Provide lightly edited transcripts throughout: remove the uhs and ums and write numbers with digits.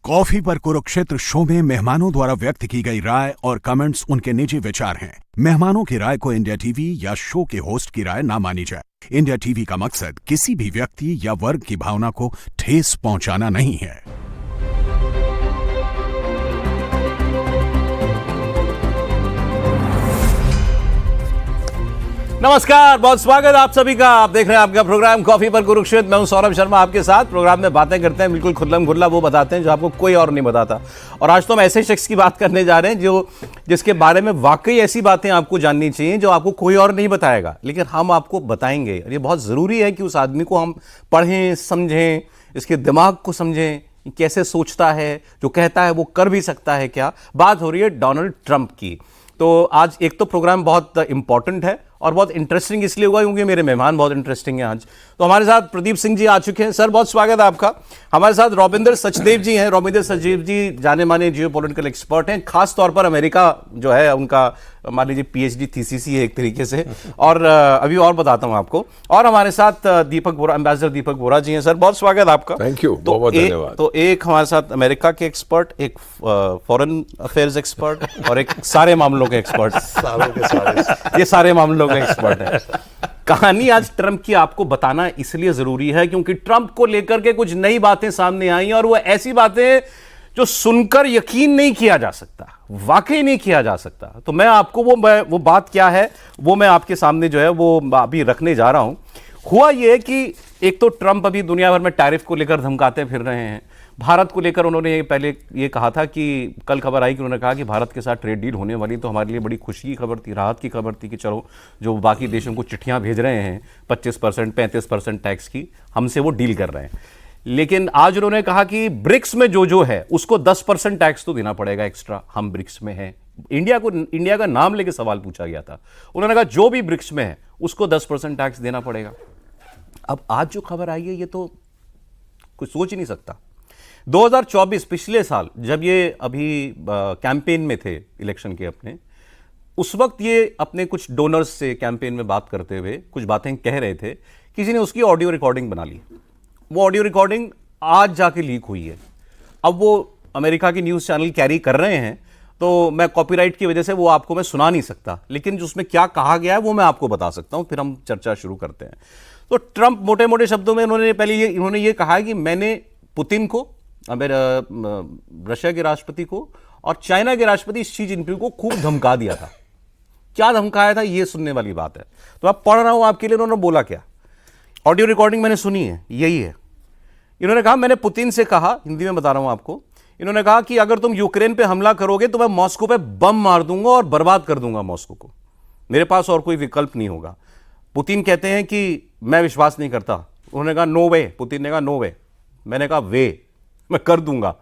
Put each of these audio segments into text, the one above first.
Coffee पर Kurukshetra show में मेहमानों द्वारा व्यक्त की गई राय और कमेंट्स उनके निजी विचार हैं। मेहमानों की राय को इंडिया टीवी या शो के होस्ट की राय ना मानी जाए। इंडिया टीवी का मकसद किसी भी व्यक्ति या वर्ग की भावना को ठेस पहुंचाना नहीं है। नमस्कार, बहुत स्वागत आप सभी का। आप देख रहे हैं आपका प्रोग्राम कॉफी पर कुरुक्षेत्र। मैं हूं सौरभ शर्मा आपके साथ। प्रोग्राम में बातें करते हैं, बिल्कुल खुल्लम खुल्ला वो बताते हैं जो आपको कोई और नहीं बताता। और आज तो हम ऐसे शख्स की बात करने जा रहे हैं जिसके बारे में वाकई ऐसी बातें आपको जाननी चाहिए जो आपको कोई और नहीं बताएगा, लेकिन हम आपको बताएंगे। और ये बहुत ज़रूरी है कि उस आदमी को हम पढ़ें, समझें, इसके दिमाग को समझें, कैसे सोचता है, जो कहता है वो कर भी सकता है क्या। बात हो रही है डोनाल्ड ट्रंप की। तो आज एक तो प्रोग्राम बहुत इंपॉर्टेंट है और बहुत इंटरेस्टिंग इसलिए हुआ क्योंकि मेरे मेहमान बहुत इंटरेस्टिंग हैं आज। तो हमारे साथ प्रदीप सिंह जी आ चुके हैं। सर, बहुत स्वागत है आपका। हमारे साथ रॉबिंदर सचदेव जी हैं। रॉबिंदर सचदेव जी जाने माने जियो पॉलिटिकल एक्सपर्ट हैं, खास तौर पर अमेरिका जो है उनका मान लीजिए पीएचडी थीसिस ही है एक तरीके से। और अभी और बताता हूँ आपको। और हमारे साथ दीपक बोरा, एम्बेसडर दीपक बोरा जी हैं। सर, बहुत स्वागत है आपका। थैंक यू, बहुत धन्यवाद। तो एक हमारे साथ अमेरिका के एक्सपर्ट, एक फॉरेन अफेयर्स एक्सपर्ट और एक सारे मामलों के एक्सपर्ट। ये सारे मामलों के एक्सपर्ट है। कहानी आज ट्रंप की आपको बताना इसलिए जरूरी है क्योंकि ट्रंप को लेकर के कुछ नई बातें सामने आई और वो ऐसी बातें जो सुनकर यकीन नहीं किया जा सकता, वाकई नहीं किया जा सकता। तो मैं आपको वो बात क्या है वो मैं आपके सामने जो है वो अभी रखने जा रहा हूं। हुआ ये कि एक तो ट्रंप अभी दुनिया भर में टैरिफ को लेकर धमकाते फिर रहे हैं। भारत को लेकर उन्होंने पहले ये कहा था कि कल खबर आई कि उन्होंने कहा कि भारत के साथ ट्रेड डील होने वाली, तो हमारे लिए बड़ी खुशी की खबर थी, राहत की खबर थी कि चलो जो बाकी देशों को चिट्ठियां भेज रहे हैं 25% 35% टैक्स की, हमसे वो डील कर रहे हैं। लेकिन आज उन्होंने कहा कि ब्रिक्स में जो है उसको 10% टैक्स तो देना पड़ेगा एक्स्ट्रा। हम ब्रिक्स में हैं। इंडिया का नाम लेके सवाल पूछा गया था। उन्होंने कहा जो भी ब्रिक्स में है उसको 10% टैक्स देना पड़ेगा। अब आज जो खबर आई है ये तो कुछ सोच ही नहीं सकता। 2024 पिछले साल जब ये अभी कैंपेन में थे इलेक्शन के अपने, उस वक्त ये अपने कुछ डोनर्स से कैंपेन में बात करते हुए कुछ बातें कह रहे थे। किसी ने उसकी ऑडियो रिकॉर्डिंग बना ली। वो ऑडियो रिकॉर्डिंग आज जाके लीक हुई है। अब वो अमेरिका की न्यूज़ चैनल कैरी कर रहे हैं, तो मैं कॉपीराइट की वजह से वो आपको मैं सुना नहीं सकता, लेकिन जो उसमें क्या कहा गया है वो मैं आपको बता सकता हूं। फिर हम चर्चा शुरू करते हैं। तो ट्रंप मोटे मोटे शब्दों में इन्होंने ये कहा कि मैंने पुतिन को, रशिया के राष्ट्रपति को और चाइना के राष्ट्रपति शी जिनपिंग को खूब धमका दिया था। क्या धमकाया था ये सुनने वाली बात है। तो आप पढ़ रहा हूं आपके लिए उन्होंने बोला क्या। ऑडियो रिकॉर्डिंग मैंने सुनी है, यही है। इन्होंने कहा मैंने पुतिन से कहा, हिंदी में बता रहा हूं आपको, इन्होंने कहा कि अगर तुम यूक्रेन पे हमला करोगे तो मैं मॉस्को पे बम मार दूंगा और बर्बाद कर दूंगा मॉस्को को। मेरे पास और कोई विकल्प नहीं होगा। पुतिन कहते हैं कि मैं विश्वास नहीं करता। उन्होंने कहा नो वे। पुतिन ने कहा नो वे। मैंने कहा वे, मैं कर दूंगा।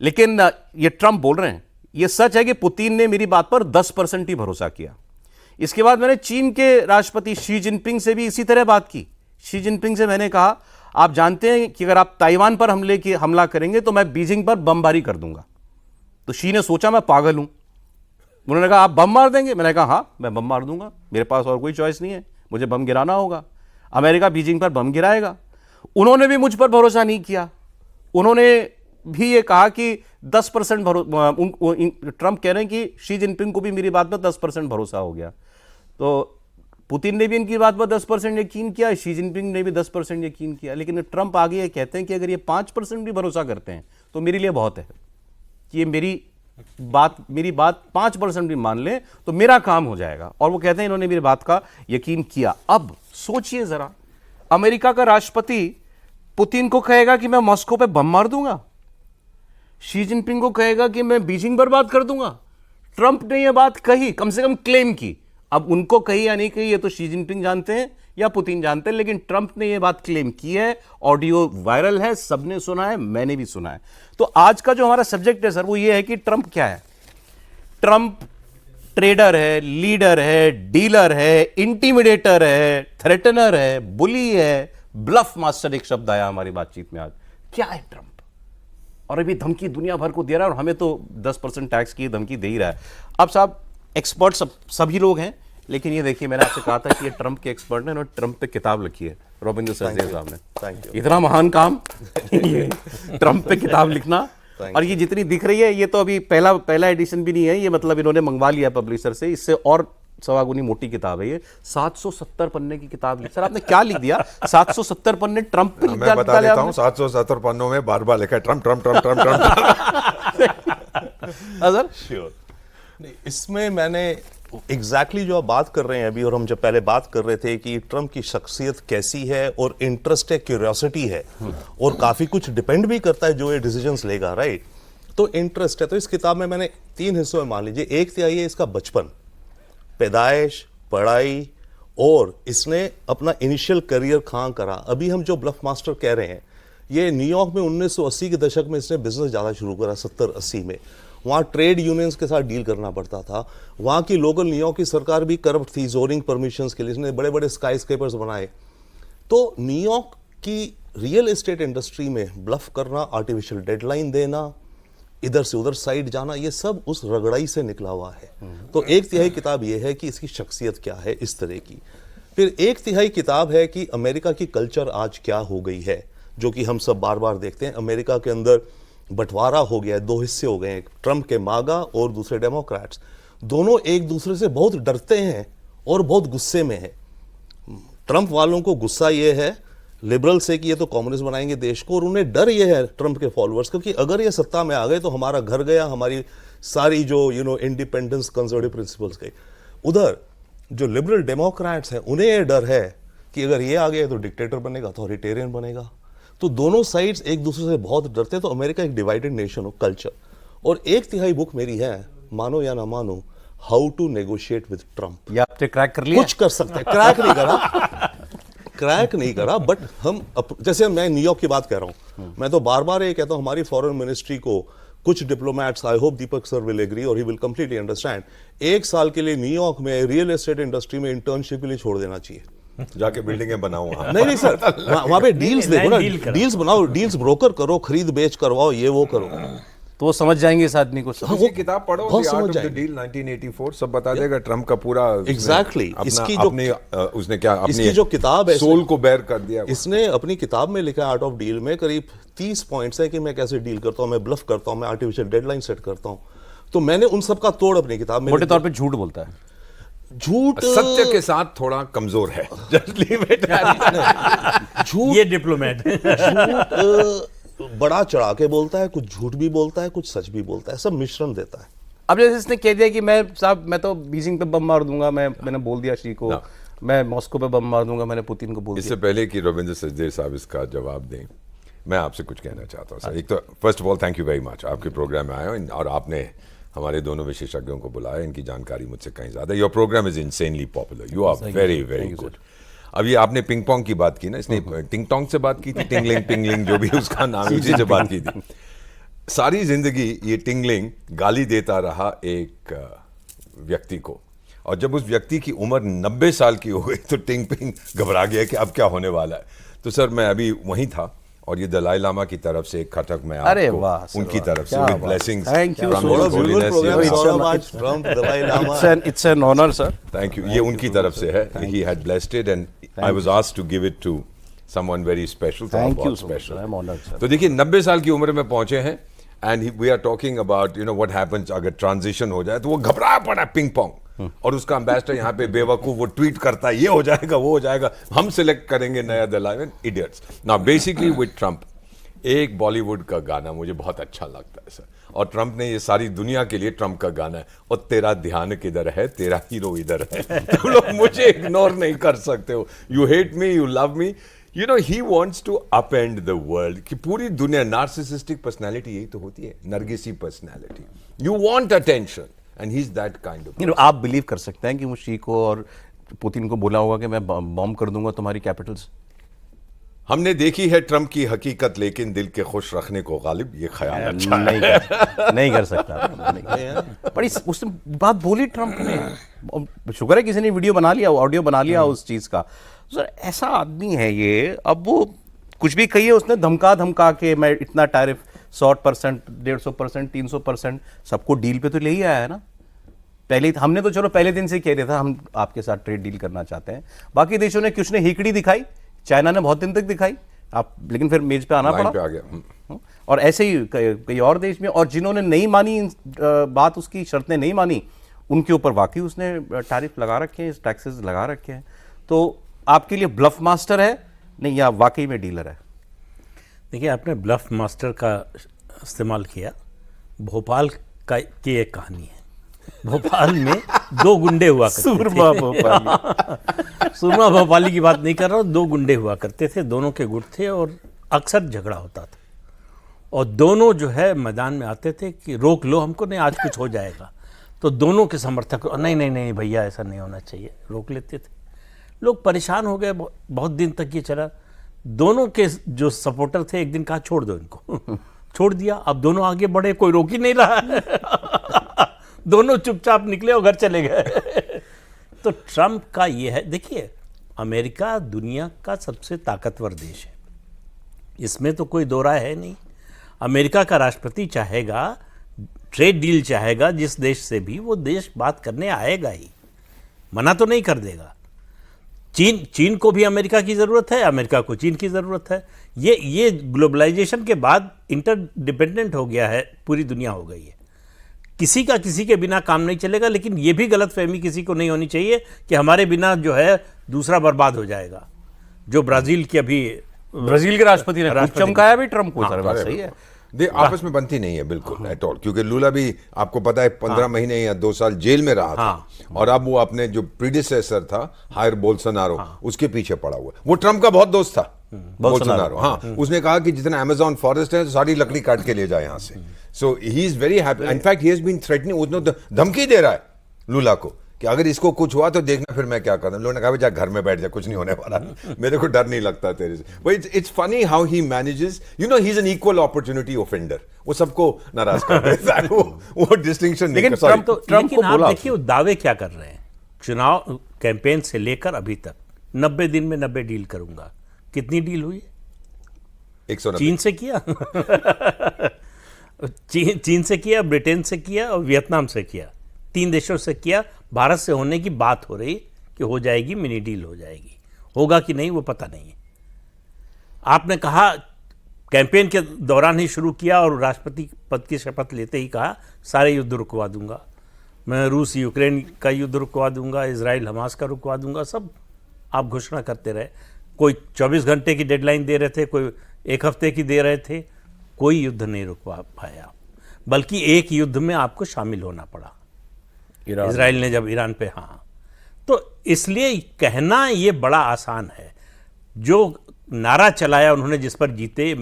लेकिन ये ट्रंप बोल रहे हैं। ये सच है कि पुतिन ने मेरी बात पर 10% ही भरोसा किया। इसके बाद मैंने चीन के राष्ट्रपति शी जिनपिंग से भी इसी तरह बात की। शी जिनपिंग से मैंने कहा आप जानते हैं कि अगर आप ताइवान पर हमला करेंगे तो मैं बीजिंग पर बमबारी कर दूंगा। तो शी ने सोचा मैं पागल हूं। उन्होंने कहा आप बम मार देंगे। मैंने कहा हाँ, मैं बम मार दूंगा, मेरे पास और कोई चॉइस नहीं है, मुझे बम गिराना होगा। अमेरिका बीजिंग पर बम गिराएगा। उन्होंने भी मुझ पर भरोसा नहीं किया। उन्होंने भी ये कहा कि 10% ट्रंप कह रहे हैं कि शी जिनपिंग को भी मेरी बात पर 10% भरोसा हो गया। तो पुतिन ने भी इनकी बात पर 10% यकीन किया, शी जिनपिंग ने भी 10% यकीन किया। लेकिन ट्रंप आगे ये कहते हैं कि अगर ये 5% भी भरोसा करते हैं तो मेरे लिए बहुत है कि ये मेरी बात 5% भी मान लें तो मेरा काम हो जाएगा। और वो कहते हैं इन्होंने मेरी बात का यकीन किया। अब सोचिए जरा, अमेरिका का राष्ट्रपति पुतिन को कहेगा कि मैं मॉस्को पे बम मार दूंगा, शी जिनपिंग को कहेगा कि मैं बीजिंग बर्बाद कर दूंगा। ट्रंप ने यह बात कही, कम से कम क्लेम की। अब उनको कही या नहीं कही ये तो शी जिनपिंग जानते हैं या पुतिन जानते हैं, लेकिन ट्रंप ने यह बात क्लेम की है। ऑडियो वायरल है, सबने सुना है, मैंने भी सुना है। तो आज का जो हमारा सब्जेक्ट है सर वो ये है कि ट्रंप क्या है। ट्रंप ट्रेडर है, लीडर है, डीलर है, इंटिमिडेटर है, थ्रेटनर है, बुली है, ब्लफ मास्टर एक शब्द आया हमारी बातचीत में आज। क्या है ट्रंप? और अभी धमकी दुनिया भर को दे रहा है और हमें तो 10% टैक्स की धमकी दे ही रहा है। अब साहब एक्सपर्ट सभी लोग हैं, लेकिन ये देखिए मैंने आपसे कहा था कि ये ट्रंप के एक्सपर्ट ने, उन्होंने ट्रंप पे किताब लिखी है। रॉबिंदर सचदेव साहब ने, इतना महान काम ट्रंप पे किताब लिखना। और ये जितनी दिख रही है ये तो अभी पहला एडिशन भी नहीं है, ये मतलब इन्होंने मंगवा लिया पब्लिशर से, इससे और सवागुनी मोटी किताब है ये, 770 पन्ने की किताब लिखी। सर आपने क्या लिख दिया? 770 पन्ने ट्रंप पे मैं बता देता हूँ, 770 पन्नों में बार बार लिखा है Trump Trump Trump Trump Trump. Sir sure नहीं, इसमें मैंने एग्जैक्टली जो आप बात कर रहे हैं अभी, और हम जब पहले बात कर रहे थे कि ट्रंप की शख्सियत कैसी है, और इंटरेस्ट है, क्यूरियोसिटी है, और काफी कुछ डिपेंड भी करता है जो ये डिसीजंस लेगा, राइट। तो इंटरेस्ट है, तो इस किताब में मैंने 3 हिस्सों में मान लीजिए, एक तिहाई है इसका बचपन, पैदाइश, पढ़ाई, और इसने अपना इनिशियल करियर कहाँ करा। अभी हम जो ब्लफ मास्टर कह रहे हैं, ये न्यूयॉर्क में 1980 के दशक में इसने बिजनेस ज़्यादा शुरू करा, 70-80 में। वहाँ ट्रेड यूनियंस के साथ डील करना पड़ता था, वहाँ की लोकल न्यूयॉर्क की सरकार भी करप्ट थी जोनिंग परमिशंस के लिए, इसने बड़े बड़े स्काई स्केपर्स बनाए। तो न्यूयॉर्क की रियल एस्टेट इंडस्ट्री में ब्लफ करना, आर्टिफिशियल डेडलाइन देना, इधर से उधर साइड जाना, ये सब उस रगड़ाई से निकला हुआ है। तो एक तिहाई किताब ये है कि इसकी शख्सियत क्या है इस तरह की। फिर एक तिहाई किताब है कि अमेरिका की कल्चर आज क्या हो गई है, जो कि हम सब बार बार देखते हैं। अमेरिका के अंदर बंटवारा हो गया है, 2 हिस्से हो गए हैं, ट्रंप के मागा और दूसरे डेमोक्रेट्स। दोनों एक दूसरे से बहुत डरते हैं और बहुत गुस्से में है। ट्रंप वालों को गुस्सा ये है लिबरल से कि ये तो कम्युनिस्ट बनाएंगे देश को, और उन्हें डर ये है ट्रंप के फॉलोअर्स का कि अगर ये सत्ता में आ गए तो हमारा घर गया, हमारी सारी जो इंडिपेंडेंस कंजर्वेटिव प्रिंसिपल्स गई। उधर जो लिबरल डेमोक्रेट्स हैं उन्हें ये डर है कि अगर ये आ गए तो डिक्टेटर बनेगा, अथॉरिटेरियन बनेगा। तो दोनों साइड्स एक दूसरे से बहुत डरते हैं। तो अमेरिका एक डिवाइडेड नेशन हो कल्चर। और एक तिहाई बुक मेरी है, मानो या ना मानो, how to negotiate with Trump. ये आपने क्रैक कर लिया? कुछ कर सकते हैं, क्रैक नहीं करा, बट हम जैसे मैं न्यूयॉर्क की बात कह रहा हूं, मैं तो बार बार ये कहता हूं हमारी फॉरेन मिनिस्ट्री को, कुछ diplomats, I hope Deepak sir will agree और ही विल कंप्लीटली अंडरस्टैंड, 1 साल के लिए न्यूयॉर्क में रियल एस्टेट इंडस्ट्री में इंटर्नशिप के लिए छोड़ देना चाहिए। जाके बिल्डिंगें बनाओ वहां। नहीं सर, वहां पे डील्स देखो ना, डील्स बनाओ, डील्स ब्रोकर करो, खरीद बेच करवाओ, ये वो करो, तो वो समझ जाएंगे इस आदमी को। वो किताब पढ़ो, बहुत The Art समझ of the जाएंगे। Deal 1984 सब बता देगा ट्रंप का पूरा। Exactly। इसकी जो उसने क्या इसकी जो किताब है, सोल को बेर कर दिया। इसने अपनी किताब में लिखा आर्ट ऑफ डील में करीब 30 पॉइंट्स है कि मैं कैसे डील करता हूं, मैं ब्लफ करता हूं, मैं आर्टिफिशियल डेडलाइन सेट करता हूं। तो मैंने उन सब का तोड़ अपनी किताब में। मोटे तौर पे झूठ बोलता है, झूठ सत्य के साथ थोड़ा कमजोर है। Just leave it at that। झूठ, ये डिप्लोमेट झूठ बड़ा चढ़ा के बोलता है, कुछ झूठ भी बोलता है, कुछ सच भी बोलता है, सब मिश्रण देता है। अब जैसे इसने कह दिया कि मैं तो बीजिंग पे बम मार दूंगा, मैंने बोल दिया शी को, मैं मॉस्को पे बम मार दूंगा, मैंने पुतिन को बोल दिया। इससे पहले कि रविंद्र सचदेव साहब इसका जवाब दें, मैं आपसे कुछ कहना चाहता हूँ सर। एक तो first of all thank you very much, आपके प्रोग्राम में आए हो और आपने हमारे दोनों विशेषज्ञों को बुलाया, इनकी जानकारी मुझसे कहीं ज्यादा। Your programme is insanely popular, you are very very good. अब ये आपने पिंग पोंग की बात की ना, इसने टिंग टोंग से बात की थी, टिंगलिंग पिंगलिंग जो भी उसका नाम है, उसी से बात की थी। सारी जिंदगी ये टिंगलिंग गाली देता रहा एक व्यक्ति को, और जब उस व्यक्ति की उम्र 90 साल की हो गई तो टिंग पिंग घबरा गया कि अब क्या होने वाला है। तो सर मैं अभी वहीं था, और ये दलाई लामा की तरफ से एक खटक मैं अरे आपको वाह सर, उनकी वाह, तरफ से क्या विद बात। Blessings Thank you from so His much. Holiness, It's an honor sir. Thank you. ये उनकी तरफ से है. He had blessed it and I was asked to give it to someone very special. तो Thank बहुत you so much, special. sir. I'm honored, sir. तो देखिए 90 साल की उम्र में पहुंचे हैं and we are talking about what happens अगर ट्रांजिशन हो जाए, तो वो घबरा पड़ा पिंग पोंग, और उसका एम्बेसडर यहाँ पे बेवकूफ वो ट्वीट करता है ये हो जाएगा वो हो जाएगा, हम सिलेक्ट करेंगे नया Dalai, idiots. Now basically with Trump एक बॉलीवुड का गाना मुझे बहुत अच्छा लगता है सर, और ट्रंप ने ये सारी दुनिया के लिए ट्रंप का गाना है, और तेरा ध्यान किधर है तेरा हीरो इधर है। तुम लोग मुझे इग्नोर नहीं कर सकते हो, you hate me you love me, he wants to upend the world. कि पूरी दुनिया नार्सिसिस्टिक पर्सनालिटी यही तो होती है, नरगिसी personality, you want attention and he is that kind of. आप बिलीव कर सकते हैं कि वो शी को और पुतिन को बोला होगा कि मैं बॉम्ब कर दूंगा तुम्हारी कैपिटल्स? हमने देखी है ट्रंप की हकीकत, लेकिन दिल के खुश रखने को गालिब, ये ख्याल अच्छा नहीं कर सकता। पर उसने बात बोली ट्रंप ने, शुक्र है किसी ने वीडियो बना लिया, ऑडियो बना लिया उस चीज का। सर ऐसा आदमी है ये, अब वो कुछ भी कहिए उसने धमका के मैं इतना टैरिफ 100%, 150%, 300% सबको डील पे तो ले ही आया है ना। पहले हमने तो चलो पहले दिन से कह रहे था हम आपके साथ ट्रेड डील करना चाहते हैं, बाकी देशों ने कुछ ने हिकड़ी दिखाई, चाइना ने बहुत दिन तक दिखाई, आप लेकिन फिर मेज पे आना पड़ा। पे आ गया। और ऐसे ही कई और देश में, और जिन्होंने नहीं मानी बात, उसकी शर्तें नहीं मानी, उनके ऊपर वाकई उसने टैरिफ लगा रखे हैं, टैक्सेस लगा रखे हैं। तो आपके लिए ब्लफ मास्टर है नहीं, या वाकई में डीलर है? देखिए, आपने ब्लफ मास्टर का इस्तेमाल किया। भोपाल की एक कहानी है। भोपाल में 2 गुंडे हुआ करते थे। सूरमा भोपाली। सूरमा भोपाली की बात नहीं कर रहा हूँ। 2 गुंडे हुआ करते थे, दोनों के गुट थे और अक्सर झगड़ा होता था। और दोनों जो है मैदान में आते थे कि रोक लो हमको, नहीं आज कुछ हो जाएगा। तो दोनों के समर्थक नहीं नहीं नहीं भैया ऐसा नहीं होना चाहिए, रोक लेते थे। लोग परेशान हो गए, बहुत दिन तक ये चला। दोनों के जो सपोर्टर थे एक दिन कहा छोड़ दो इनको। छोड़ दिया। अब दोनों आगे बढ़े, कोई रोक ही नहीं रहा है। दोनों चुपचाप निकले और घर चले गए। तो ट्रंप का ये है, देखिए अमेरिका दुनिया का सबसे ताकतवर देश है, इसमें तो कोई दो राय है नहीं। अमेरिका का राष्ट्रपति चाहेगा, ट्रेड डील चाहेगा जिस देश से भी, वो देश बात करने आएगा ही, मना तो नहीं कर देगा। चीन को भी अमेरिका की ज़रूरत है, अमेरिका को चीन की ज़रूरत है। ये ग्लोबलाइजेशन के बाद इंटरडिपेंडेंट हो गया है, पूरी दुनिया हो गई है। किसी का किसी के बिना काम नहीं चलेगा, लेकिन ये भी गलतफहमी किसी को नहीं होनी चाहिए कि हमारे बिना जो है दूसरा बर्बाद हो जाएगा। जो ब्राज़ील की अभी ब्राजील के राष्ट्रपति ने चमकाया भी ट्रम्प को। सर बात सही है। आपस में बनती नहीं है बिल्कुल एट ऑल, क्योंकि लूला भी आपको पता है 15 महीने या 2 साल जेल में रहा था, और अब वो अपने जो प्रीडिसेसर था हायर बोल्सोनारो, उसके पीछे पड़ा हुआ। वो ट्रम्प का बहुत दोस्त था बोल्सोनारो। हाँ, उसने कहा कि जितना अमेज़न फॉरेस्ट है सारी लकड़ी काट के ले जाए यहाँ से। So he is very happy. In fact he has been threatening, उसने धमकी दे रहा है लूला को कि अगर इसको कुछ हुआ तो देखना फिर मैं क्या करता हूं। लोगों ने कहा जा घर में बैठ जा, कुछ नहीं होने वाला, मेरे को डर नहीं लगता तेरे से। But it's funny how he manages, you know, he is an equal opportunity offender. वो सबको नाराज कर देता है, वो डिस्टिंक्शन नहीं करता। लेकिन ट्रम्प को बोला, देखिए दावे क्या कर रहे हैं चुनाव कैंपेन से लेकर अभी तक, 90 दिन में 90 डील करूंगा। कितनी डील हुई? 190। चीन से किया। चीन से किया, ब्रिटेन से किया और वियतनाम से किया। 3 देशों से किया। भारत से होने की बात हो रही कि हो जाएगी, मिनी डील हो जाएगी। होगा कि नहीं वो पता नहीं है। आपने कहा कैंपेन के दौरान ही शुरू किया और राष्ट्रपति पद की शपथ लेते ही कहा सारे युद्ध रुकवा दूंगा मैं, रूस यूक्रेन का युद्ध रुकवा दूंगा, इजराइल हमास का रुकवा दूंगा, सब आप घोषणा करते रहे। कोई 24 घंटे की डेडलाइन दे रहे थे, कोई 1 हफ्ते की दे रहे थे, कोई युद्ध नहीं रुकवा पाया। बल्कि एक युद्ध में आपको शामिल होना पड़ा, इजराइल ने जब ईरान पे। हाँ, तो इसलिए कहना ये बड़ा आसान है। जो नारा चलाया उन्होंने, जिस पर जीते,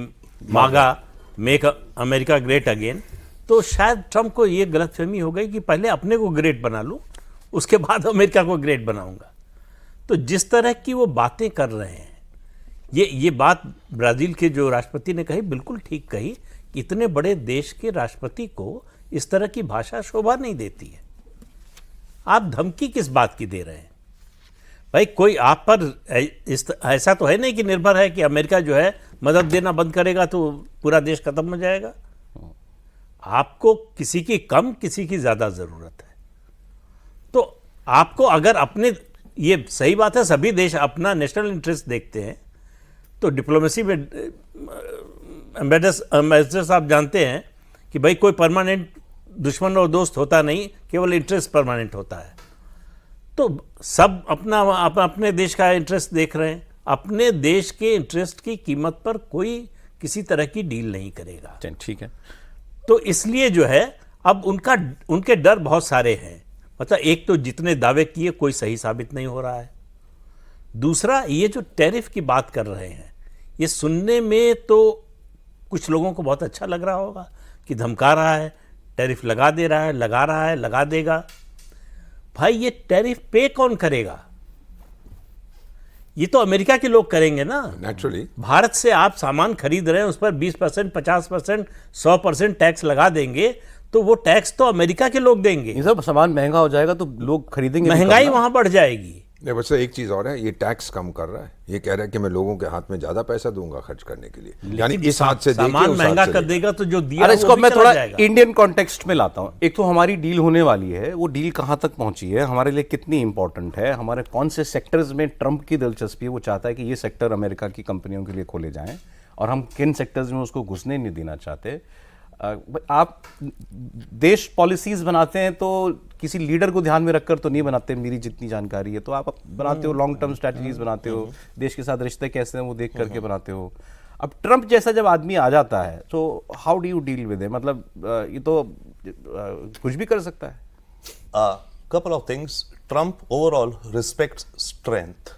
मागा, मेक अमेरिका ग्रेट अगेन, तो शायद ट्रम्प को ये गलतफहमी हो गई कि पहले अपने को ग्रेट बना लूं, उसके बाद अमेरिका को ग्रेट बनाऊंगा। तो जिस तरह की वो बातें कर रहे हैं, ये बात ब्राज़ील के जो राष्ट्रपति ने कही, बिल्कुल ठीक कही। इतने बड़े देश के राष्ट्रपति को इस तरह की भाषा शोभा नहीं देती है। आप धमकी किस बात की दे रहे हैं भाई? कोई आप पर ऐसा तो है नहीं कि निर्भर है कि अमेरिका जो है मदद देना बंद करेगा तो पूरा देश खत्म हो जाएगा। आपको किसी की कम, किसी की ज़्यादा ज़रूरत है। तो आपको अगर अपने, ये सही बात है, सभी देश अपना नेशनल इंटरेस्ट देखते हैं। तो डिप्लोमेसी में एम्बेसडर साहब जानते हैं कि भाई कोई परमानेंट दुश्मन और दोस्त होता नहीं, केवल इंटरेस्ट परमानेंट होता है। तो सब अपने देश का इंटरेस्ट देख रहे हैं। अपने देश के इंटरेस्ट की कीमत पर कोई किसी तरह की डील नहीं करेगा। ठीक है। तो इसलिए जो है अब उनके डर बहुत सारे हैं। मतलब एक तो जितने दावे किए कोई सही साबित नहीं हो रहा है। दूसरा, ये जो टैरिफ की बात कर रहे हैं, ये सुनने में तो कुछ लोगों को बहुत अच्छा लग रहा होगा कि धमका रहा है, टैरिफ लगा दे रहा है, लगा रहा है, लगा देगा। भाई ये टैरिफ पे कौन करेगा? ये तो अमेरिका के लोग करेंगे ना। नेचुरली भारत से आप सामान खरीद रहे हैं, उस पर 20%, 50%, 100% टैक्स लगा देंगे, तो वो टैक्स तो अमेरिका के लोग देंगे। ये सब सामान महंगा हो जाएगा तो लोग खरीदेंगे, महंगाई वहां बढ़ जाएगी। नहीं, बस एक चीज और है, ये टैक्स कम कर रहा है। ये कह रहा है कि मैं लोगों के हाथ में ज्यादा पैसा दूंगा खर्च करने के लिए, यानी इस हाथ से सामान महंगा कर देगा तो जो दिया अरे वो इसको भी मैं चला थोड़ा जाएगा। इंडियन कॉन्टेक्स्ट में लाता हूँ। एक तो हमारी डील होने वाली है, वो डील कहाँ तक पहुंची है, हमारे लिए कितनी इंपॉर्टेंट है, हमारे कौन से सेक्टर्स में ट्रंप की दिलचस्पी है, वो चाहता है कि ये सेक्टर अमेरिका की कंपनियों के लिए खोले जाएं, और हम किन सेक्टर्स में उसको घुसने नहीं देना चाहते। आप देश पॉलिसीज बनाते हैं तो किसी लीडर को ध्यान में रखकर तो नहीं बनाते, मेरी जितनी जानकारी है, तो आप बनाते हो लॉन्ग टर्म स्ट्रैटेजीज बनाते हो, देश के साथ रिश्ते कैसे हैं वो देख करके बनाते हो। अब ट्रंप जैसा जब आदमी आ जाता है तो how do you deal with him? मतलब ये तो कुछ भी कर सकता है। Couple of things, Trump overall respects strength,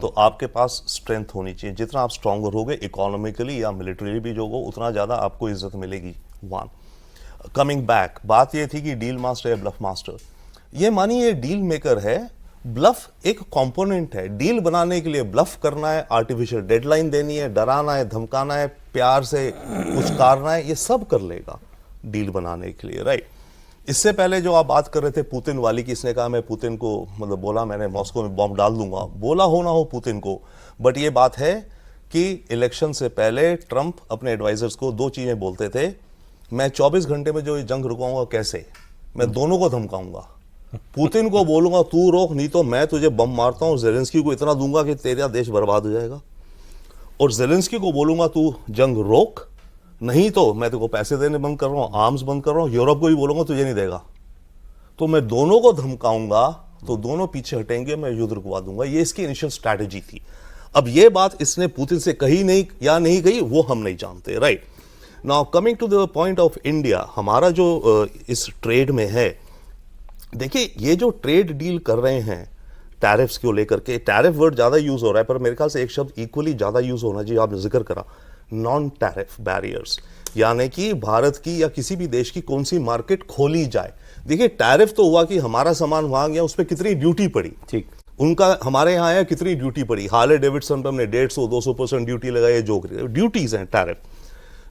तो आपके पास स्ट्रेंथ होनी चाहिए। जितना आप स्ट्रांगर होगे इकोनॉमिकली या मिलिट्रीली भी जो हो, उतना ज़्यादा आपको इज्जत मिलेगी। वन कमिंग बैक, बात ये थी कि डील मास्टर या ब्लफ मास्टर, ये मानिए ये डील मेकर है, ब्लफ एक कंपोनेंट है। डील बनाने के लिए ब्लफ करना है, आर्टिफिशियल डेडलाइन देनी है, डराना है, धमकाना है, प्यार से उचकारना है, ये सब कर लेगा डील बनाने के लिए, राइट। इससे पहले जो आप बात कर रहे थे पुतिन वाली, किसने कहा मैं पुतिन को, मतलब बोला मैंने मॉस्को में बॉम्ब डाल दूंगा, बोला हो ना हो पुतिन को, बट ये बात है कि इलेक्शन से पहले ट्रंप अपने एडवाइजर्स को दो चीजें बोलते थे, मैं 24 घंटे में जो ये जंग रुकाऊंगा कैसे, मैं दोनों को धमकाऊंगा, पुतिन को बोलूंगा तू रोक नहीं तो मैं तुझे बम मारता हूं, जेलेंस्की को इतना दूंगा कि तेरा देश बर्बाद हो जाएगा, और जेलेंस्की को बोलूंगा तू जंग रोक, नहीं तो मैं तेरे को पैसे देने बंद कर रहा हूं, आर्म्स बंद कर रहा हूं, यूरोप को भी बोलूंगा तुझे नहीं देगा, तो मैं दोनों को धमकाऊंगा तो दोनों पीछे हटेंगे, मैं युद्ध रुकवा दूंगा। ये इसकी इनिशियल स्ट्रैटेजी थी। अब ये बात इसने पुतिन से कही नहीं या नहीं कही वो हम नहीं जानते, right. Now coming to the point of India, हमारा जो इस ट्रेड में है, देखिए ये जो ट्रेड डील कर रहे हैं टैरिफ्स को लेकर के, टैरिफ वर्ड ज्यादा यूज हो रहा है पर मेरे ख्याल से एक शब्द इक्वली ज्यादा यूज होना चाहिए, आपने जिक्र करा नॉन टैरिफ बैरियर्स, यानी कि भारत की या किसी भी देश की कौन सी मार्केट खोली जाए। देखिए टैरिफ तो हुआ कि हमारा सामान वहां गया, उस पर कितनी ड्यूटी पड़ी, ठीक, उनका हमारे यहाँ आया कितनी ड्यूटी पड़ी, हार्ले डेविडसन पर हमने 150-200% ड्यूटी लगाई, है जो ड्यूटीज हैं टैरिफ।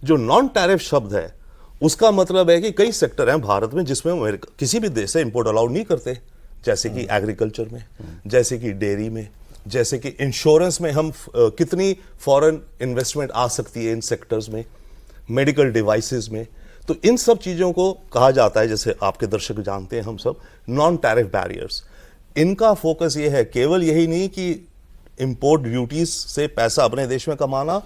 जो नॉन टैरिफ शब्द है उसका मतलब है कि कई सेक्टर हैं भारत में जिसमें अमेरिका किसी भी देश से इंपोर्ट अलाउड नहीं करते, जैसे कि एग्रीकल्चर में, जैसे कि डेयरी में, जैसे कि इंश्योरेंस में हम कितनी फॉरेन इन्वेस्टमेंट आ सकती है इन सेक्टर्स में, मेडिकल डिवाइसेस में, तो इन सब चीज़ों को कहा जाता है, जैसे आपके दर्शक जानते हैं हम सब, नॉन टैरिफ बैरियर्स। इनका फोकस ये है, केवल यही नहीं कि इंपोर्ट ड्यूटीज से पैसा अपने देश में कमाना,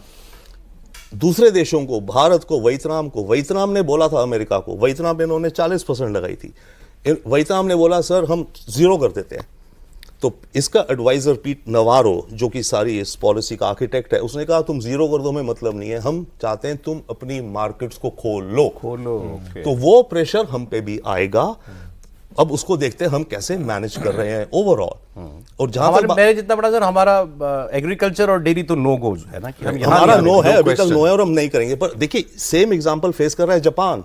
दूसरे देशों को, भारत को, वियतनाम ने बोला था अमेरिका को, वियतनाम में इन्होंने 40% लगाई थी, वियतनाम ने बोला सर हम 0 कर देते हैं, तो इसका एडवाइजर पीट नवारो जो कि सारी इस पॉलिसी का आर्किटेक्ट है, उसने कहा तुम 0 कर दो में मतलब नहीं है, हम चाहते हैं तुम अपनी मार्केट्स को खोलो। okay. तो वो प्रेशर हम पे भी आएगा। अब उसको देखते हैं हम कैसे मैनेज कर रहे हैं ओवरऑल। और जहां तक मेरे जितना बड़ा सर हमारा एग्रीकल्चर और डेयरी तो नो गोज है ना, कि हम यहाँ हमारा नहीं नो आने है, अभी तक नो है और हम नहीं करेंगे। पर देखिए सेम एग्जांपल फेस कर रहा है जापान।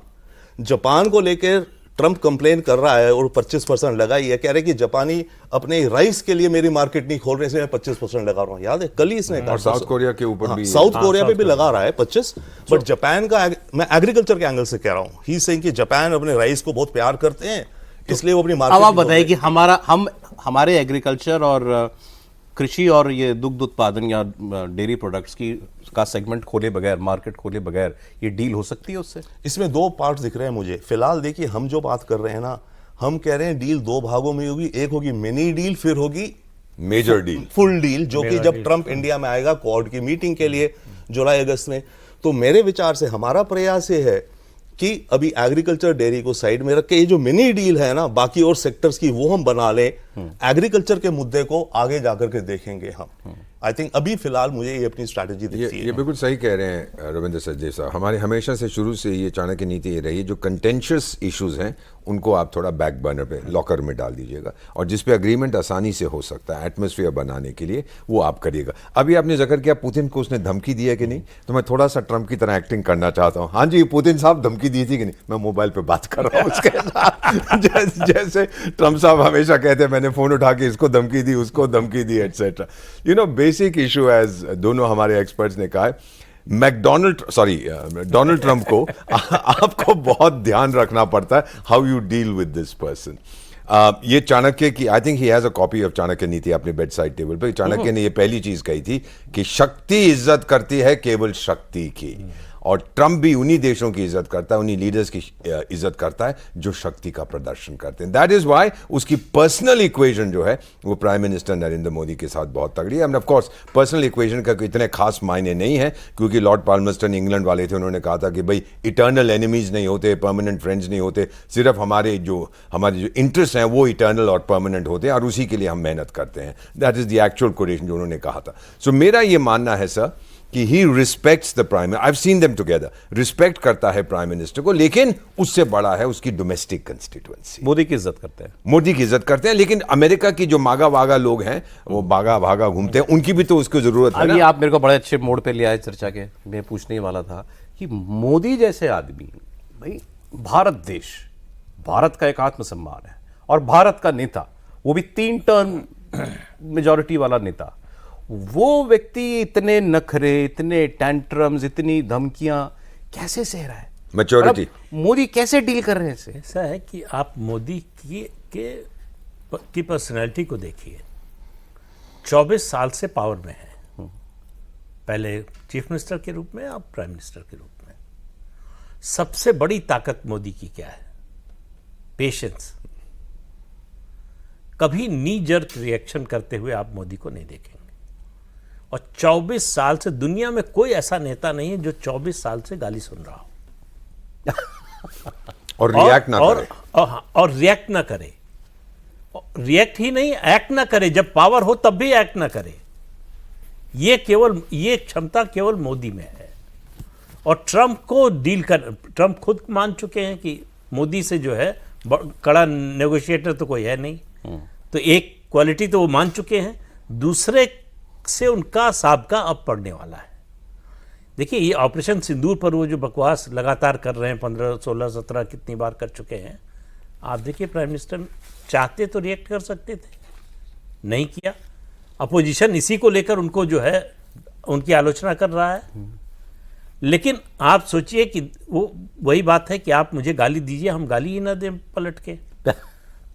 जापान को लेकर ट्रंप कंप्लेन कर रहा है और 25% लगाई है, कह रहे कि जापानी अपने राइस के लिए मेरी मार्केट नहीं खोल रहे, इसलिए मैं 25% लगा रहा हूं। याद है कल ही इसने कहा। और साउथ कोरिया के ऊपर भी, साउथ कोरिया पे भी लगा रहा है 25, बट जापान का, मैं एग्रीकल्चर के एंगल से कह रहा हूं, ही सेइंग कि जापान अपने राइस को बहुत प्यार करते हैं, इसलिए वो अपनी मार्केट। अब आप बताइए कि हमारे एग्रीकल्चर और कृषि और ये दुग्ध उत्पादन या डेयरी प्रोडक्ट्स का सेगमेंट खोले बगैर, मार्केट खोले बगैर ये डील हो सकती है उससे? इसमें 2 पार्ट दिख रहे हैं मुझे फिलहाल। देखिए हम जो बात कर रहे हैं ना, हम कह रहे हैं डील 2 भागों में होगी, एक होगी मिनी डील, फिर होगी मेजर डील, फुल डील, जो कि जब ट्रंप इंडिया में आएगा क्वाड की मीटिंग के लिए जुलाई अगस्त में। तो मेरे विचार से हमारा प्रयास ये है कि अभी एग्रीकल्चर डेयरी को साइड में रख के ये जो मिनी डील है ना बाकी और सेक्टर्स की, वो हम बना लें। एग्रीकल्चर के मुद्दे को आगे जाकर के देखेंगे हम। आई थिंक अभी फिलहाल मुझे ये अपनी स्ट्रैटेजी दिखती है। ये बिल्कुल सही कह रहे हैं रविंद्र सचदेव साहब। हमारे हमेशा से शुरू से ये चाणक्य नीति ये रही है, जो कंटेंशियस इश्यूज हैं उनको आप थोड़ा बैक बर्नर पे, लॉकर में डाल दीजिएगा, और जिस पे अग्रीमेंट आसानी से हो सकता है एटमॉस्फेयर बनाने के लिए, वो आप करिएगा। अभी आपने जिक्र किया पुतिन को उसने धमकी दी है कि नहीं, तो मैं थोड़ा सा ट्रंप की तरह एक्टिंग करना चाहता हूँ। हाँ जी, पुतिन साहब धमकी दी थी कि नहीं, मैं मोबाइल पे बात कर रहा हूँ उसके साथ जैसे ट्रंप साहब हमेशा कहते हैं मैंने फोन उठा के इसको धमकी दी, उसको धमकी दी, etcetera. You know basic issue, as दोनों हमारे एक्सपर्ट्स ने कहा है, डोनाल्ड ट्रंप को आपको बहुत ध्यान रखना पड़ता है how you deal with this person. ये चाणक्य की, I think he has a copy of Chanakya नीति अपने बेड साइड टेबल पे। चाणक्य ने ये पहली चीज कही थी कि शक्ति इज्जत करती है केवल शक्ति की, और ट्रंप भी उन्हीं देशों की इज्जत करता है, उन्हीं लीडर्स की इज्जत करता है जो शक्ति का प्रदर्शन करते हैं। दैट इज व्हाई उसकी पर्सनल इक्वेशन जो है वो प्राइम मिनिस्टर नरेंद्र मोदी के साथ बहुत तगड़ी है। ऑफ कोर्स पर्सनल इक्वेशन का इतने खास मायने नहीं है, क्योंकि लॉर्ड पाल्मर्स्टन इंग्लैंड वाले थे, उन्होंने कहा था कि भाई इटर्नल एनिमीज नहीं होते, परमानेंट फ्रेंड्स नहीं होते, सिर्फ हमारे जो इंटरेस्ट हैं वो इटर्नल और परमानेंट होते हैं और उसी के लिए हम मेहनत करते हैं। That is the actual quotation जो उन्होंने कहा था। सो मेरा ये मानना है सर कि he respects the prime, I have seen them together, respect करता है प्राइम मिनिस्टर को, लेकिन उससे बड़ा है उसकी डोमेस्टिक कंस्टिट्यूएंसी। मोदी की इज्जत करते हैं, मोदी की इज्जत करते हैं, लेकिन अमेरिका की जो मागा वागा लोग हैं वो भागा भागा घूमते हैं, उनकी भी तो उसको जरूरत है अभी ना। आप मेरे को बड़े अच्छे मोड़ पे ले आए चर्चा के। मैं पूछने ही वाला था कि मोदी जैसे आदमी, भाई भारत देश, भारत का एक आत्मसम्मान है और भारत का नेता, वो भी 3 टर्म मेजॉरिटी वाला नेता, वो व्यक्ति इतने नखरे, इतने टैंट्रम्स, इतनी धमकियां कैसे सह रहा है? मैच्योरिटी। और अब मोदी कैसे डील कर रहे हैं इससे? ऐसा है कि आप मोदी की पर्सनैलिटी को देखिए। 24 साल से पावर में है, पहले चीफ मिनिस्टर के रूप में, अब प्राइम मिनिस्टर के रूप में। सबसे बड़ी ताकत मोदी की क्या है? पेशेंस। कभी नी जर्क रिएक्शन करते हुए आप मोदी को नहीं देखेंगे। और 24 साल से दुनिया में कोई ऐसा नेता नहीं है जो 24 साल से गाली सुन रहा हो और रिएक्ट ना करे। और रिएक्ट ना करे। रिएक्ट ही नहीं, एक्ट ना करे। जब पावर हो तब भी एक्ट ना करे। ये क्षमता केवल मोदी में है। और ट्रंप को डील कर, ट्रंप खुद मान चुके हैं कि मोदी से जो है कड़ा नेगोशिएटर तो कोई है नहीं। तो एक क्वालिटी तो वो मान चुके हैं, दूसरे से उनका साबका अब पड़ने वाला है। देखिए, ये ऑपरेशन सिंदूर पर वो जो बकवास लगातार कर रहे हैं, 15, 16, 17 कितनी बार कर चुके हैं। आप देखिए, प्राइम मिनिस्टर चाहते तो रिएक्ट कर सकते थे, नहीं किया। अपोजिशन इसी को लेकर उनको जो है उनकी आलोचना कर रहा है। लेकिन आप सोचिए कि वो वही बात है कि आप मुझे गाली दीजिए, हम गाली ही ना दें पलट के,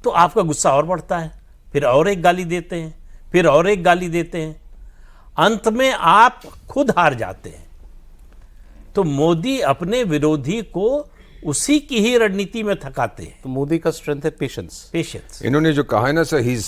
तो आपका गुस्सा और बढ़ता है। फिर और एक गाली देते हैं, फिर और एक गाली देते हैं, अंत में आप खुद हार जाते हैं। तो मोदी अपने विरोधी को उसी की ही रणनीति में थकाते हैं। तो मोदी का स्ट्रेंथ है पेशेंस। इन्होंने जो कहा है ना sir, he is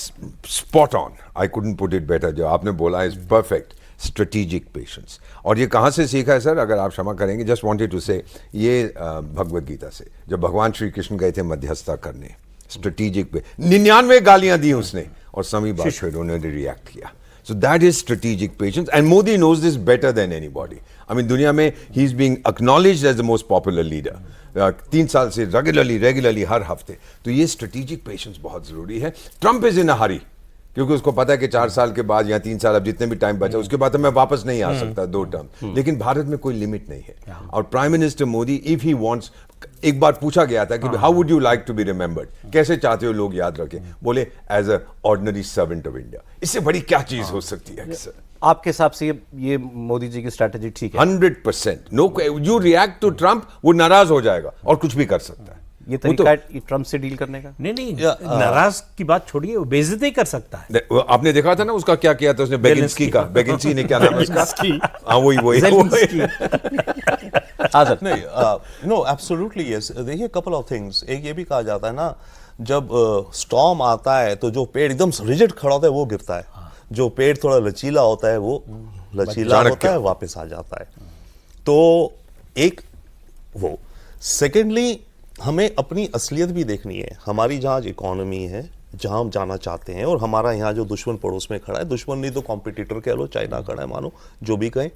spot on, I couldn't put it better. जो आपने बोला इज परफेक्ट, स्ट्रेटेजिक पेशेंस। और ये कहाँ से सीखा है सर, अगर आप क्षमा करेंगे, जस्ट वांटेड टू से, ये भगवत गीता से, जब भगवान श्री कृष्ण गए थे मध्यस्थता करने, स्ट्रेटेजिक पे 99 गालियां दी उसने और समी बात फिर उन्होंने रिएक्ट किया। So that is strategic patience, and Modi knows this better than anybody. I mean, दुनिया में he is being acknowledged as the most popular leader. 3 साल से रेगुलरली हर हफ्ते। तो ये strategic patience बहुत जरूरी है। Trump is in a hurry, क्योंकि उसको पता है कि 4 साल के बाद या 3 साल, अब जितने भी टाइम बचा उसके बाद तो मैं वापस नहीं आ सकता 2 टर्म। लेकिन भारत में कोई लिमिट नहीं है। और prime minister Modi, if he wants, एक बार पूछा गया था कि how would you like to be remembered, कैसे चाहते हो लोग याद रखें? बोले as a ordinary servant of India. इससे बड़ी क्या चीज हो सकती है सर? आपके हिसाब से ये मोदी जी की स्ट्रैटेजी ठीक है? 100%। No, you react to Trump, वो नाराज हो जाएगा और कुछ भी कर सकता है। ये तरीका है ट्रंप से डील करने का? नहीं, नाराज की बात छोड़िए, वो बेइज्जती कर सकता है। आपने देखा था ना उसका क्या किया था उसने, बेगिंस्की का, बेगिंस्की ने क्या नाम है उसका? हाँ वही नहीं, नो एब्सोल्युटली यस। देखिए, कपल ऑफ थिंग्स। एक ये भी कहा जाता है ना, जब स्टॉर्म आता है तो जो पेड़ एकदम रिजिड खड़ा होता है वो गिरता है, जो पेड़ थोड़ा लचीला होता है वो लचीला होता है, वापस आ जाता है। तो एक वो, सेकेंडली हमें अपनी असलियत भी देखनी है। हमारी जहाँ इकोनॉमी है, जहाँ हम जाना चाहते हैं, और हमारा यहाँ जो दुश्मन पड़ोस में खड़ा है, दुश्मन नहीं तो कॉम्पिटिटर कह लो, चाइना खड़ा है, मानो जो भी कहें,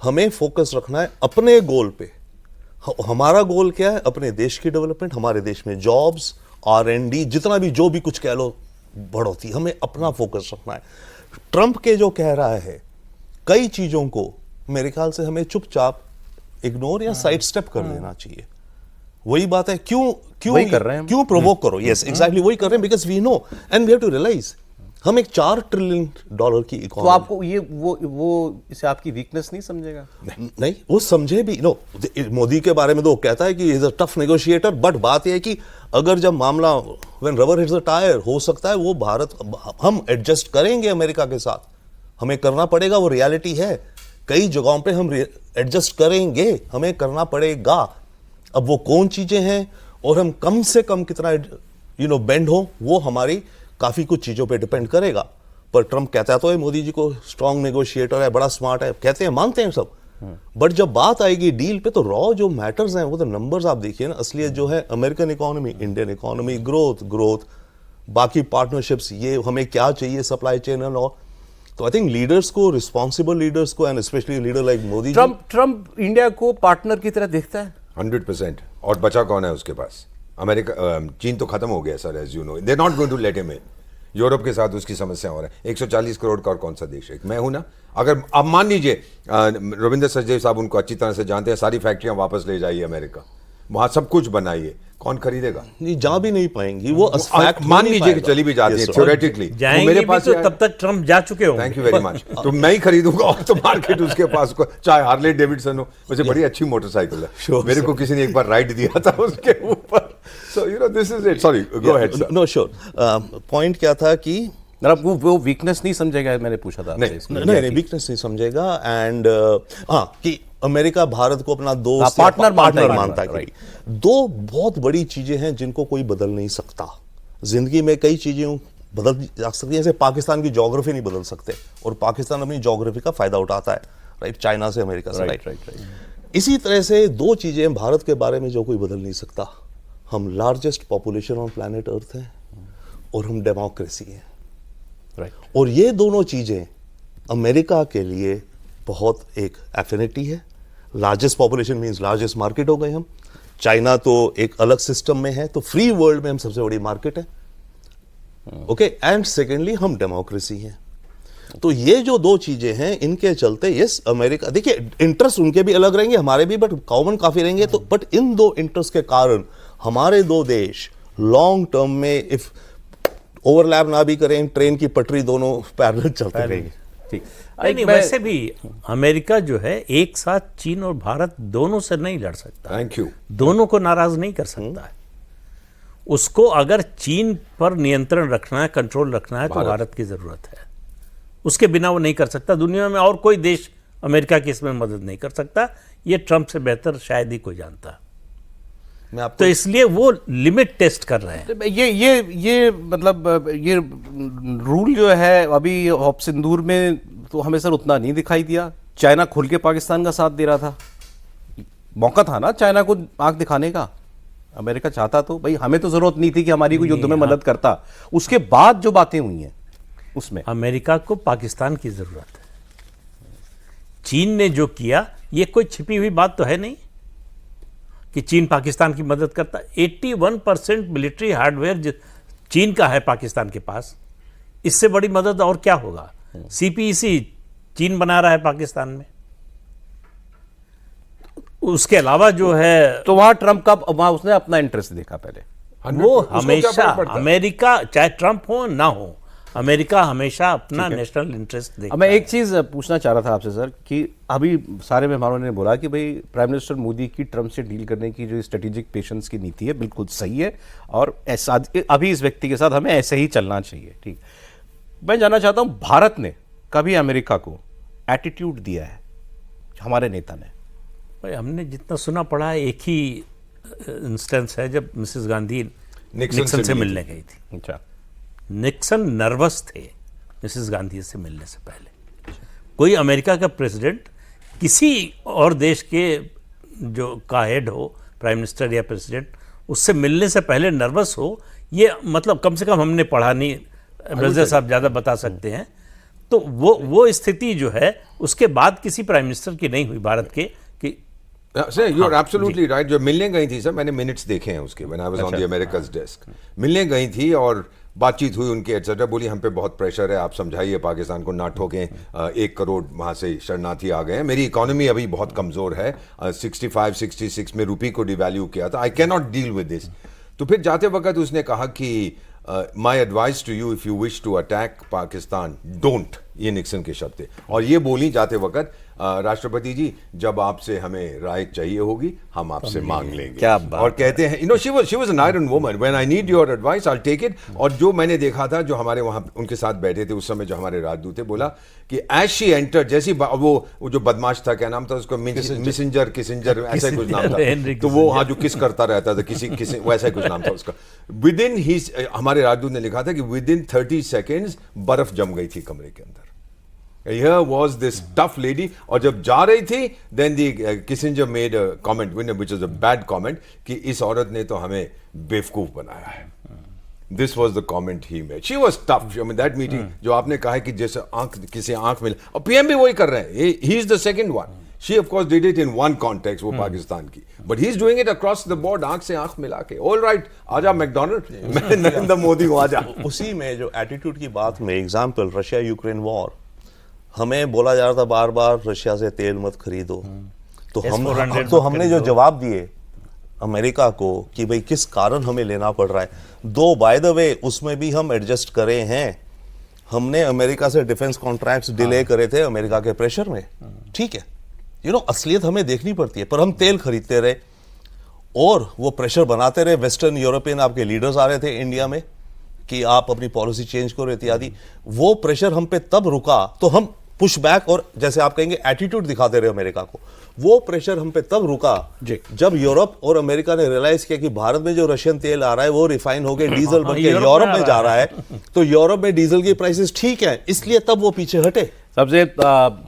हमें फोकस रखना है अपने गोल पे। हमारा गोल क्या है? अपने देश की डेवलपमेंट, हमारे देश में जॉब्स, R&D, जितना भी जो भी कुछ कह लो, बढ़ोतरी, हमें अपना फोकस रखना है। ट्रंप के जो कह रहा है, कई चीजों को मेरे ख्याल से हमें चुपचाप इग्नोर या साइड स्टेप कर देना चाहिए। वही बात है, क्यों कर रहे हैं, क्यों प्रोवोक करो? यस, एग्जैक्टली वही कर रहे हैं, because we know and we have to realise हम एक $4 ट्रिलियन की इकोनॉमी। तो आपको ये वो इसे आपकी वीकनेस नहीं समझेगा? नहीं, वो समझे भी। नो, मोदी के बारे में तो कहता है कि is a tough negotiator, but बात यह है कि अगर जब मामला when rubber hits the tyre, हो सकता है वो भारत, हम एडजस्ट करेंगे अमेरिका के साथ, हमें करना पड़ेगा, वो रियलिटी है। कई जगहों पे हम एडजस्ट करेंगे, हमें करना पड़ेगा। अब वो कौन चीजें हैं और हम कम से कम कितना बेंड हो, वो हमारी काफी कुछ चीजों पे डिपेंड करेगा। पर ट्रम्प कहता तो है मोदी जी को स्ट्रांग नेगोशिएटर है, बड़ा स्मार्ट है, कहते हैं, मानते हैं सब। बट जब बात आएगी डील पे तो रॉ जो मैटर्स हैं वो तो नंबर्स आप देखिए ना। असलियत जो है American economy, Indian economy, growth, बाकी पार्टनरशिप्स, ये हमें क्या चाहिए, सप्लाई चेन एंड ऑल। तो आई थिंक लीडर्स को, रिस्पॉन्सिबल लीडर्स को, and specially leader like Modi ji, Trump India को पार्टनर की तरह देखता है 100%। और बचा कौन है उसके पास? अमेरिका, चीन तो खत्म हो गया sir, as you know, they not going to let him in. Europe के साथ उसकी समस्या हो रहा है। 140 करोड़ का और कौन सा देश है? मैं हूं ना। अगर आप मान लीजिए रविंद्र सचदेव साहब उनको अच्छी तरह से जानते हैं, सारी फैक्ट्रियां वापस ले जाइए अमेरिका, वहां सब कुछ बनाइए, कौन खरीदेगा? नहीं, जा भी नहीं पाएंगी वो। मान लीजिए कि चली भी जाती है थ्योरेटिकली, जाएंगे मेरे भी पास तो तब तक ट्रम्प जा चुके होंगे। Thank you very much. तो मैं ही खरीदूंगा और तो मार्केट उसके पास को, चाहे हार्ले डेविडसन हो, मुझे बड़ी अच्छी मोटरसाइकिल है, मेरे को किसी ने एक बार राइड दिया था उसके ऊपर। So you know this is it. Sorry, go ahead sir. No sure. Point क्या था कि वो वीकनेस नहीं समझेगा, मैंने पूछा था आपसे इसमें। नहीं, वीकनेस नहीं समझेगा। एंड कि अमेरिका भारत को अपना दोस्त, पार्टनर मानता है। दो बहुत बड़ी चीजें हैं जिनको कोई बदल नहीं सकता। जिंदगी में कई चीजें बदल जा सकती है, जैसे पाकिस्तान की ज्योग्राफी नहीं बदल सकते, और पाकिस्तान अपनी ज्योग्राफी का फायदा उठाता है, राइट, चाइना से, अमेरिका से, राइट। इसी तरह से दो चीजें भारत के बारे में जो कोई बदल नहीं सकता। हम largest population on planet earth हैं और हम डेमोक्रेसी हैं, राइट। और ये दोनों चीजें अमेरिका के लिए बहुत एक एफिनिटी है। Largest population means largest market हो गए हम। चाइना तो एक अलग सिस्टम में है, तो फ्री वर्ल्ड में हम सबसे बड़ी मार्केट है, ओके। एंड सेकेंडली हम डेमोक्रेसी हैं। तो ये जो दो चीजें हैं, इनके चलते यस अमेरिका, देखिए इंटरेस्ट उनके भी अलग रहेंगे, हमारे भी, बट कॉमन काफी रहेंगे। तो बट इन दो इंटरेस्ट के कारण हमारे दो देश लॉन्ग टर्म में इफ ओवरलैप ना भी करें, ट्रेन की पटरी दोनों पैरेलल चलते रहेंगे। ठीक। नहीं, वैसे भी अमेरिका जो है एक साथ चीन और भारत दोनों से नहीं लड़ सकता। Thank you. दोनों को नाराज नहीं कर सकता है। उसको अगर चीन पर नियंत्रण रखना है, कंट्रोल रखना है, तो भारत की जरूरत है। उसके बिना वो नहीं कर सकता। दुनिया में और कोई देश अमेरिका की इसमें मदद नहीं कर सकता। ये ट्रंप से बेहतर शायद ही कोई जानता। मैं आपको तो इसलिए वो लिमिट टेस्ट कर रहे हैं। ये मतलब ये रूल जो है अभी ऑप सिंदूर में तो हमें सर उतना नहीं दिखाई दिया। चाइना खुल के पाकिस्तान का साथ दे रहा था, मौका था ना चाइना को आंख दिखाने का। अमेरिका चाहता तो भाई, हमें तो जरूरत नहीं थी कि हमारी कोई युद्ध में मदद करता। उसके बाद जो बातें हुई हैं उसमें अमेरिका को पाकिस्तान की जरूरत है। चीन ने जो किया, ये कोई छिपी हुई बात तो है नहीं कि चीन पाकिस्तान की मदद करता। 81% मिलिट्री हार्डवेयर चीन का है पाकिस्तान के पास। इससे बड़ी मदद और क्या होगा? सीपीईसी चीन बना रहा है पाकिस्तान में। उसके अलावा जो है, तो वहां ट्रंप का, वहां उसने अपना इंटरेस्ट देखा पहले। वो हमेशा अमेरिका, चाहे ट्रंप हो ना हो, अमेरिका हमेशा अपना नेशनल इंटरेस्ट देखता है। मैं एक चीज पूछना चाह रहा था आपसे सर कि अभी सारे मेहमानों ने बोला कि भाई प्राइम मिनिस्टर मोदी की ट्रंप से डील करने की जो स्ट्रेटेजिक पेशेंस की नीति है बिल्कुल सही है, और ऐसा अभी इस व्यक्ति के साथ हमें ऐसे ही चलना चाहिए। ठीक, मैं जानना चाहता हूं, भारत ने कभी अमेरिका को एटीट्यूड दिया है हमारे नेता ने? भाई हमने जितना सुना पड़ा है, एक ही इंस्टेंस है जब मिसेस गांधी निक्सन से मिलने गई थी। अच्छा, निक्सन नर्वस थे मिसेस गांधी से मिलने से पहले। कोई अमेरिका का प्रेसिडेंट किसी और देश के जो का हेड हो, प्राइम मिनिस्टर या प्रेसिडेंट, उससे मिलने से पहले नर्वस हो, ये मतलब कम से कम हमने पढ़ा नहीं। ब्रजर साहब ज़्यादा बता सकते हैं। तो वो स्थिति जो है उसके बाद किसी प्राइम मिनिस्टर की नहीं हुई भारत के कि sir you are absolutely right. जो मिलने गई थी सर, मैंने मिनट्स देखे हैं उसके, when I was on the America's desk. मिलने गई थी और बातचीत हुई उनकी, एटसेट्रा। बोली हम पे बहुत प्रेशर है, आप समझाइए पाकिस्तान को, ना ठोकें। 1 करोड़ वहाँ से शरणार्थी आ गए हैं, मेरी इकोनॉमी अभी बहुत कमज़ोर है। 65-66 में रुपये को डिवैल्यू किया था, I can not deal with this. तो फिर जाते वक्त उसने कहा कि my advice to you, if you wish to attack Pakistan, don't. ये निक्सन के शब्द थे। और ये बोली जाते वक्त राष्ट्रपति जी, जब आपसे हमें राय चाहिए होगी हम आपसे मांग लेंगे। क्या बात। और कहते हैं, she was an iron woman, when I need your advice I will take it. और जो मैंने देखा था, जो हमारे वहां उनके साथ बैठे थे उस समय, जो हमारे राजदूत थे, बोला कि एज शी एंटर, जैसी वो जो बदमाश था, क्या नाम था उसको, किसिंजर ऐसा कुछ नाम था, तो वो हाँ जो किस करता रहता था, किसी वैसा कुछ नाम था उसका। विद इन ही, हमारे राजदूत ने लिखा था कि विद इन 30 सेकेंड्स बर्फ जम गई थी कमरे के अंदर। Here was this tough lady, और जब जा रही थी, then the Kissinger made a comment, which was a bad comment, कि इस औरत ने तो हमें बेवकूफ बनाया है। This was the comment he made. She was tough. I mean, that meeting, जो आपने कहा है कि जैसे किसी आंख में, और पीएम भी वही कर रहे हैं। He is the second one. She of course did it in one context, वो पाकिस्तान की, but he's doing it across the board, आंख से आंख मिला के। All right, आजा मैकडोनल्ड, मैं नरेंद्र मोदी हूँ, आजा। उसी में जो एटीट्यूड की बात में एग्जाम्पल, रशिया यूक्रेन वॉर, हमें बोला जा रहा था बार बार रशिया से तेल मत खरीदो, तो हमने जो जवाब दिए अमेरिका को कि भाई किस कारण हमें लेना पड़ रहा है, दो बाय द वे उसमें भी हम एडजस्ट करे हैं। हमने अमेरिका से डिफेंस कॉन्ट्रैक्ट्स डिले करे थे अमेरिका के प्रेशर में, ठीक है, असलियत हमें देखनी पड़ती है, पर हम तेल खरीदते रहे और वो प्रेशर बनाते रहे। वेस्टर्न यूरोपियन आपके लीडर्स आ रहे थे इंडिया में कि आप अपनी पॉलिसी चेंज करो इत्यादि। वो प्रेशर हम पे तब रुका तो हम पुश बैक, और जैसे आप कहेंगे एटीट्यूड दिखाते रहे अमेरिका को। वो प्रेशर हम पे तब रुका जब यूरोप और अमेरिका ने रियलाइज किया कि भारत में जो रशियन तेल आ रहा है वो रिफाइन होकर डीजल बन के यूरोप में जा रहा है, तो यूरोप में डीजल की प्राइसेस ठीक है, इसलिए तब वो पीछे हटे। सबसे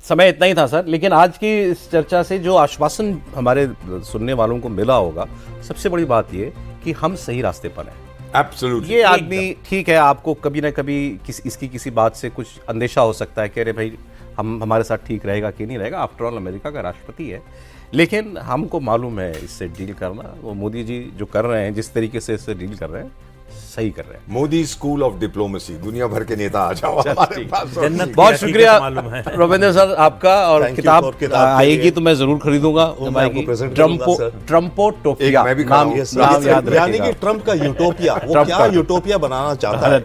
समय इतना ही था सर, लेकिन आज की इस चर्चा से जो आश्वासन हमारे सुनने वालों को मिला होगा, सबसे बड़ी बात ये कि हम सही रास्ते पर हैं। Absolutely. ये आदमी ठीक है, आपको कभी ना कभी इसकी किसी बात से कुछ अंदेशा हो सकता है कि अरे भाई हमारे साथ ठीक रहेगा कि नहीं रहेगा, आफ्टर ऑल अमेरिका का राष्ट्रपति है, लेकिन हमको मालूम है इससे डील करना। वो मोदी जी जो कर रहे हैं, जिस तरीके से इससे डील कर रहे हैं, सही कर रहे हैं। मोदी स्कूल ऑफ डिप्लोमेसी, दुनिया भर के नेता आ जाओ हमारे पास। बहुत शुक्रिया रविंद्र सर आपका, और किताब आएगी तो मैं जरूर खरीदूंगा। ट्रम्पोटोपिया, मैं भी नाम याद यानी कि ट्रम्प का यूटोपिया, वो क्या यूटोपिया बनाना चाहता है।